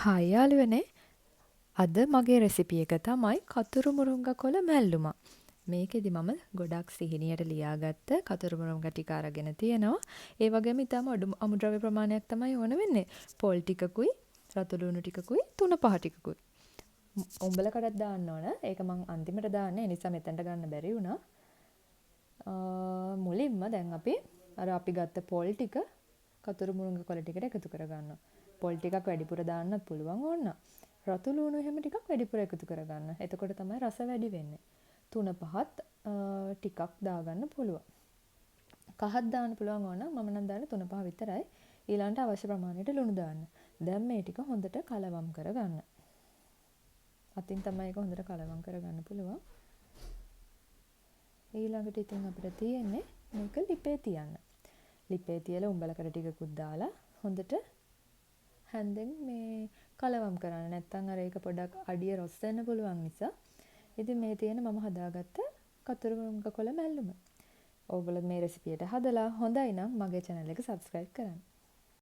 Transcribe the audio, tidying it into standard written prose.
Hi යාළුවනේ. අද මගේ රෙසිපි එක තමයි කතුරු මුරුංගා කොළ මැල්ලුමක්. මේකෙදි මම ගොඩක් සිහිනියට ලියාගත්ත කතුරු මුරුංගා ටික අරගෙන තියෙනවා. ඒ වගේම ඊටම අඩු අමුද්‍රව්‍ය ප්‍රමාණයක් තමයි ඕන වෙන්නේ. පොල් ටිකකුයි, රතු ලුණු ටිකකුයි, තුන පහ ටිකකුයි. උඹලකටත් දාන්න ඕන. ඒක මං අන්තිමට දාන්නේ. ඒ නිසා මෙතනට ගන්න බැරි වුණා. මුලින්ම දැන් අපි ගත්ත පොල් ටික කතුරු මුරුංගා කොළ ටිකට එකතු කරගන්නවා. පොල් ටිකක් වැඩිපුර දාන්නත් පුළුවන් ඕන. රතු ලුණු එහෙම ටිකක් වැඩිපුර එකතු කරගන්න. එතකොට තමයි රස වැඩි වෙන්නේ. තුන පහත් ටිකක් දාගන්න පුළුවන්. කහක් දාන්න පුළුවන් ඕන. මම නම් දාන්නේ තුන පහ විතරයි. ඊළඟට අවශ්‍ය ප්‍රමාණයට ලුණු දාන්න. දැන් මේ ටික හොඳට කලවම් කරගන්න. අතින් තමයි ඒක හොඳට කලවම් කරගන්න පුළුවන්. ඊළඟට ඉතින් අපිට තියෙන්නේ මේක ලිපේ තියන්න. ලිපේ තියලා උඹලකට ටිකකුත් දාලා හොඳට හැන්දෙන් මේ කලවම් කරන්න. නැත්තම් අර ඒක පොඩක් අඩිය රොස් වෙන්න පුළුවන් නිසා. ඉතින් මේ තියෙන මම හදාගත්ත කතුරු මුරුංගා කොළ මැල්ලුම. ඕගොල්ලෝ මේ රෙසිපියට හදලා හොඳයි නම් මගේ channel එක subscribe කරන්න.